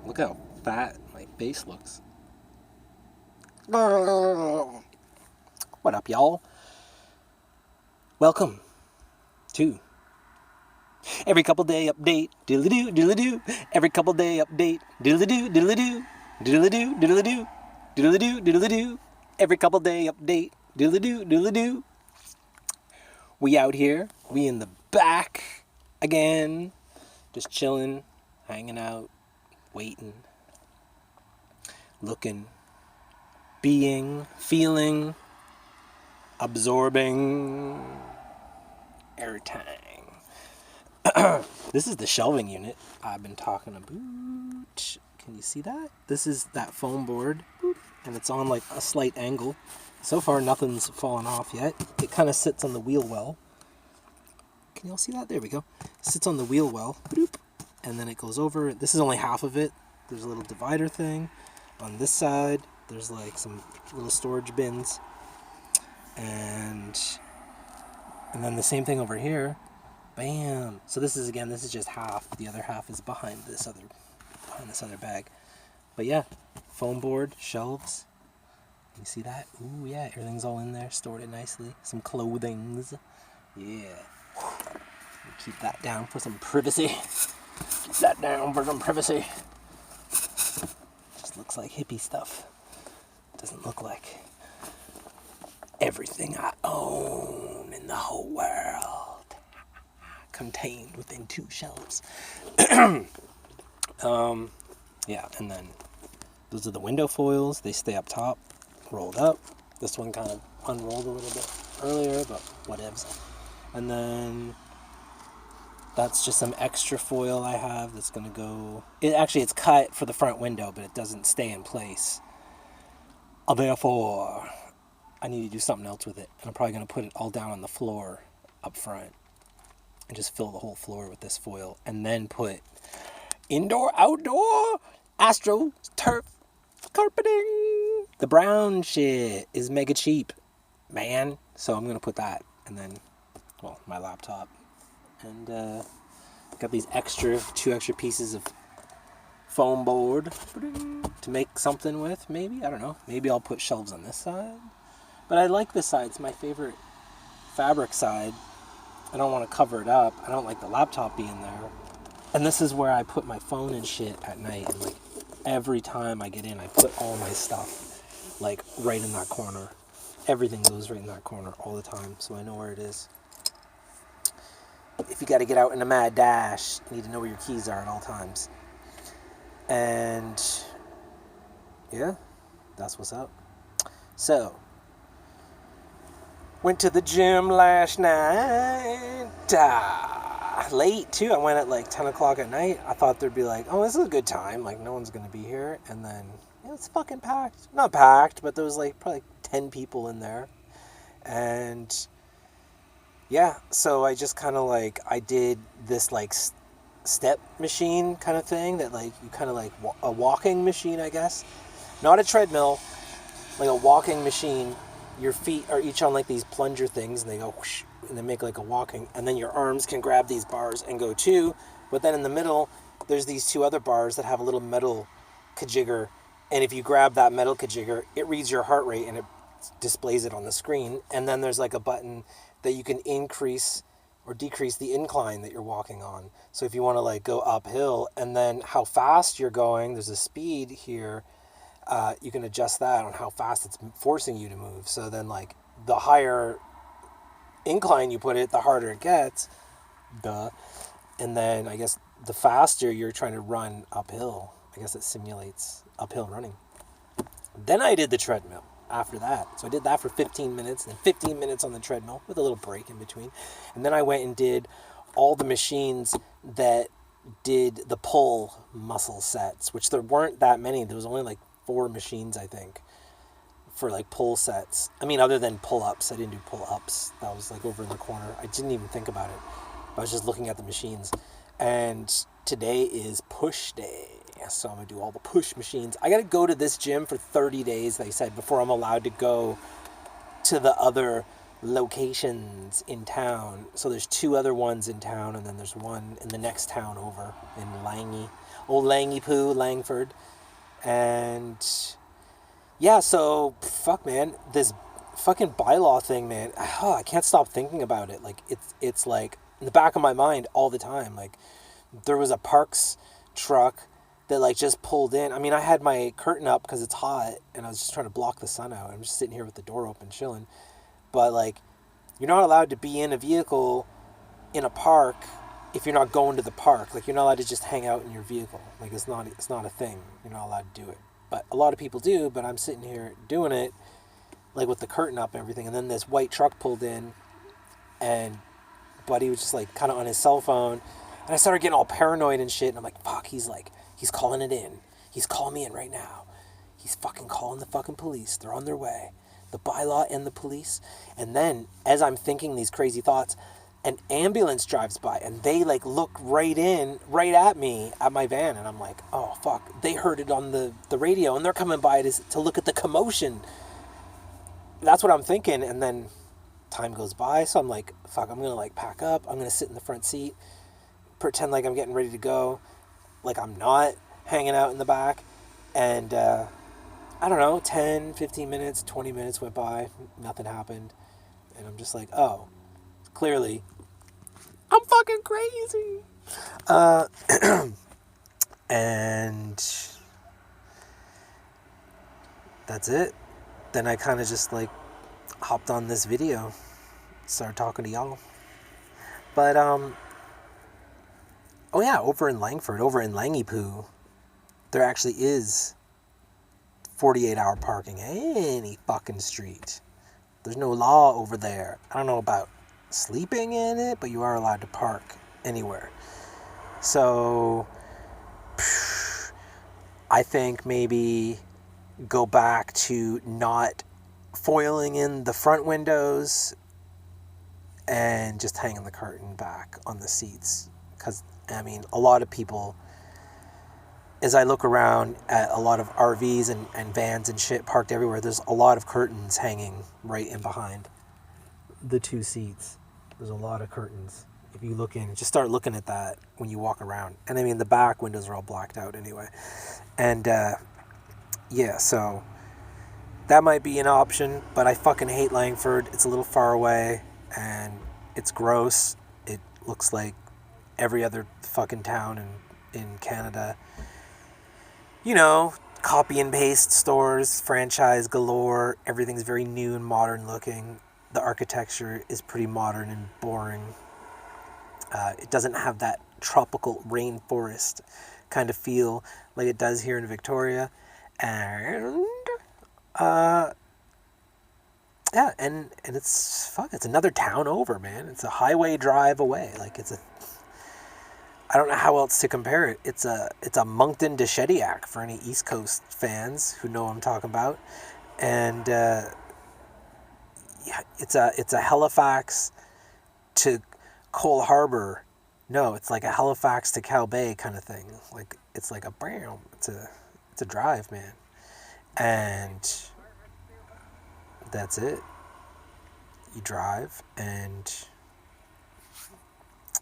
Look how fat my face looks. What up, y'all? Welcome to Every Couple Day Update. Diddly-doo, diddly-doo. Every Couple Day Update. Diddly-doo, diddly-doo. Diddly-doo, diddly-doo. Diddly-doo, diddly-doo. Every Couple Day Update. Diddly-doo, diddly-doo. We out here. We in the back again. Just chilling, hanging out, waiting, looking, being, feeling, absorbing, airtime. This is the shelving unit I've been talking about. Can you see that? This is that foam board, and it's on like a slight angle. So far, nothing's fallen off yet. It kind of sits on the wheel well. Can you all see that? There we go. Sits on the wheel well, and then it goes over. This is only half of it. There's a little divider thing. On this side, there's like some little storage bins, and then the same thing over here. Bam! So this is just half. The other half is behind this other bag. But yeah, foam board, shelves. You see that? Ooh yeah, everything's all in there, stored it nicely. Some clothings. Yeah. Keep that down for some privacy. Keep that down for some privacy. Just looks like hippie stuff. Doesn't look like everything I own in the whole world contained within 2 shelves. Yeah, and then those are the window foils. They stay up top, rolled up. This one kind of unrolled a little bit earlier, but whatevs. And then that's just some extra foil I have that's going to go... It's cut for the front window, but it doesn't stay in place. Therefore, I need to do something else with it. And I'm probably going to put it all down on the floor up front and just fill the whole floor with this foil. And then put indoor, outdoor, Astro turf carpeting. The brown shit is mega cheap, man. So I'm going to put that. And then, well, my laptop. And got these 2 extra pieces of foam board to make something with, maybe. I don't know. Maybe I'll put shelves on this side. But I like this side. It's my favorite fabric side. I don't want to cover it up. I don't like the laptop being there. And this is where I put my phone and shit at night. And like every time I get in, I put all my stuff like right in that corner. Everything goes right in that corner all the time, so I know where it is. If you got to get out in a mad dash, you need to know where your keys are at all times. And yeah, that's what's up. So, went to the gym last night. Late too. I went at like 10 o'clock at night. I thought there'd be like, oh, this is a good time. Like no one's going to be here. And then it's fucking packed. Not packed, but there was like probably 10 people in there. And yeah, so I just kind of like, I did this like step machine kind of thing that like you kind of like a walking machine, I guess. Not a treadmill, like a walking machine. Your feet are each on like these plunger things and they go whoosh, and they make like a walking. And then your arms can grab these bars and go too. But then in the middle, there's these 2 other bars that have a little metal kajigger. And if you grab that metal kajigger, it reads your heart rate and it displays it on the screen. And then there's like a button that you can increase or decrease the incline that you're walking on. So if you want to like go uphill and then how fast you're going, there's a speed here. You can adjust that on how fast it's forcing you to move. So then like the higher incline you put it, the harder it gets. Duh. And then I guess the faster you're trying to run uphill, I guess it simulates uphill running. Then I did the treadmill after that. So I did that for 15 minutes, then 15 minutes on the treadmill with a little break in between. And then I went and did all the machines that did the pull muscle sets, which there weren't that many. There was only like 4 machines, I think, for like pull sets. I mean, other than pull-ups. I didn't do pull-ups. That was like over in the corner. I didn't even think about it. I was just looking at the machines. And today is push day. So I'm going to do all the push machines. I got to go to this gym for 30 days, they said, before I'm allowed to go to the other locations in town. So there's 2 other ones in town, and then there's one in the next town over in Langy, old Langy Poo, Langford. And yeah, so fuck, man, this fucking bylaw thing, man. Oh, I can't stop thinking about it. Like it's like in the back of my mind all the time. Like there was a Parks truck that like just pulled in. I mean, I had my curtain up because it's hot, and I was just trying to block the sun out. I'm just sitting here with the door open, chilling. But like, you're not allowed to be in a vehicle in a park if you're not going to the park. Like, you're not allowed to just hang out in your vehicle. Like, it's not a thing. You're not allowed to do it. But a lot of people do. But I'm sitting here doing it, like with the curtain up and everything. And then this white truck pulled in, and Buddy was just like kind of on his cell phone, and I started getting all paranoid and shit. And I'm like, fuck. He's calling it in. He's calling me in right now. He's fucking calling the fucking police. They're on their way. The bylaw and the police. And then, as I'm thinking these crazy thoughts, an ambulance drives by, and they like look right at me, at my van, and I'm like, oh fuck, they heard it on the radio, and they're coming by to look at the commotion. That's what I'm thinking. And then time goes by, so I'm like, fuck, I'm gonna like pack up, I'm gonna sit in the front seat, pretend like I'm getting ready to go, like I'm not hanging out in the back. And I don't know, 10, 15 minutes, 20 minutes went by, nothing happened. And I'm just like, oh, clearly, I'm fucking crazy. And that's it. Then I kind of just like hopped on this video, started talking to y'all. But, oh yeah, over in Langford, over in Langypoo, there actually is 48-hour parking any fucking street. There's no law over there. I don't know about sleeping in it, but you are allowed to park anywhere. So I think maybe go back to not foiling in the front windows and just hanging the curtain back on the seats. Because, I mean, a lot of people, as I look around at a lot of RVs and vans and shit parked everywhere, there's a lot of curtains hanging right in behind the 2 seats. There's a lot of curtains. If you look in, just start looking at that when you walk around. And I mean, the back windows are all blacked out anyway. And yeah, so that might be an option, but I fucking hate Langford. It's a little far away, and it's gross. It looks like every other fucking town in Canada. You know, copy and paste stores, franchise galore. Everything's very new and modern looking. The architecture is pretty modern and boring. It doesn't have that tropical rainforest kind of feel like it does here in Victoria. And yeah, and it's another town over, man. It's a highway drive away. Like I don't know how else to compare it. It's a Moncton to Shediac for any East Coast fans who know what I'm talking about. And yeah, it's a Halifax to Cole Harbour. No, it's like a Halifax to Cow Bay kind of thing. Like it's like it's a drive, man. And that's it. You drive, and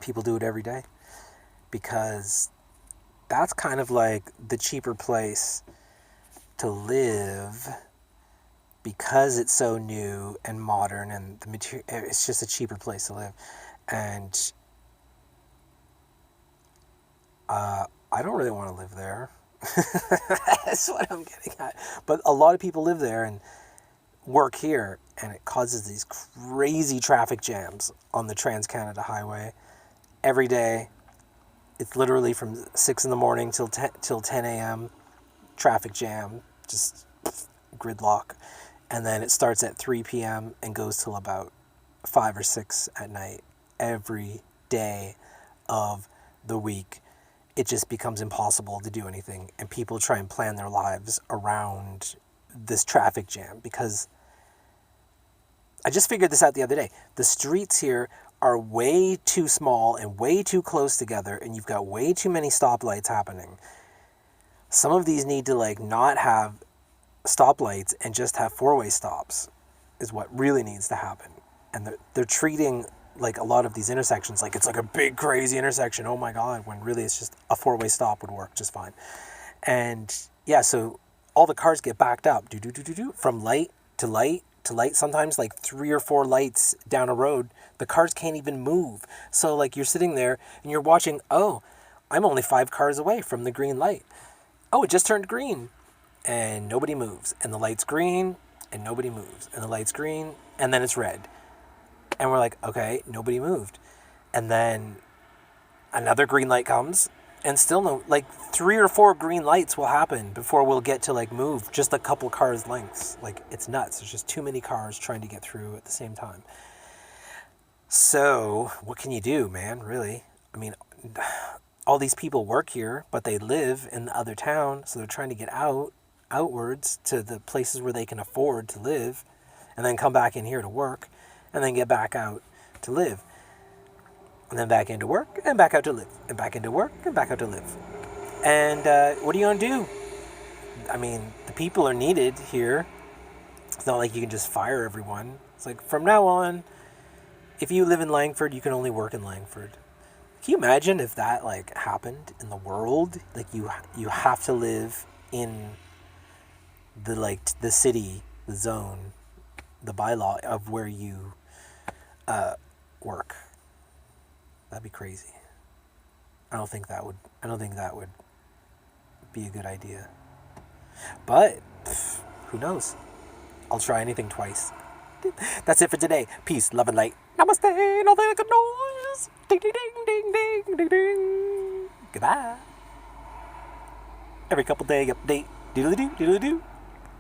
people do it every day. Because that's kind of like the cheaper place to live, because it's so new and modern, and the material, it's just a cheaper place to live. And I don't really want to live there. That's what I'm getting at. But a lot of people live there and work here, and it causes these crazy traffic jams on the Trans-Canada Highway every day. It's literally from 6 in the morning till 10 a.m. traffic jam, just gridlock. And then it starts at 3 p.m. and goes till about 5 or 6 at night every day of the week. It just becomes impossible to do anything. And people try and plan their lives around this traffic jam, because I just figured this out the other day. The streets here are way too small and way too close together, and you've got way too many stoplights happening. Some of these need to like not have stoplights and just have 4-way stops is what really needs to happen. and they're treating like a lot of these intersections like it's like a big crazy intersection. Oh my god, when really it's just a four-way stop would work just fine. And yeah, so all the cars get backed up, from light to light to light. Sometimes like 3 or 4 lights down a road, the cars can't even move. So like you're sitting there and you're watching. Oh, I'm only 5 cars away from the green light. Oh, it just turned green, and nobody moves. And the light's green, and nobody moves. And the light's green, and then it's red. And we're like, okay, nobody moved. And then another green light comes, and still no, like 3 or 4 green lights will happen before we'll get to like move just a couple cars lengths. Like it's nuts. There's just too many cars trying to get through at the same time. So what can you do, man? Really? I mean, all these people work here, but they live in the other town, so they're trying to get outwards to the places where they can afford to live, and then come back in here to work, and then get back out to live. And then back into work, and back out to live. And back into work, and back out to live. And what are you going to do? I mean, the people are needed here. It's not like you can just fire everyone. It's like, from now on, if you live in Langford, you can only work in Langford. Can you imagine if that, like, happened in the world? Like, you have to live in the, like, the city, the zone, the bylaw of where you work. That'd be crazy. I don't think that would be a good idea. But who knows? I'll try anything twice. That's it for today. Peace, love, and light. Namaste. No good noise. Ding ding ding ding ding ding ding. Goodbye. Every couple day update. Doodly doo doodly doo.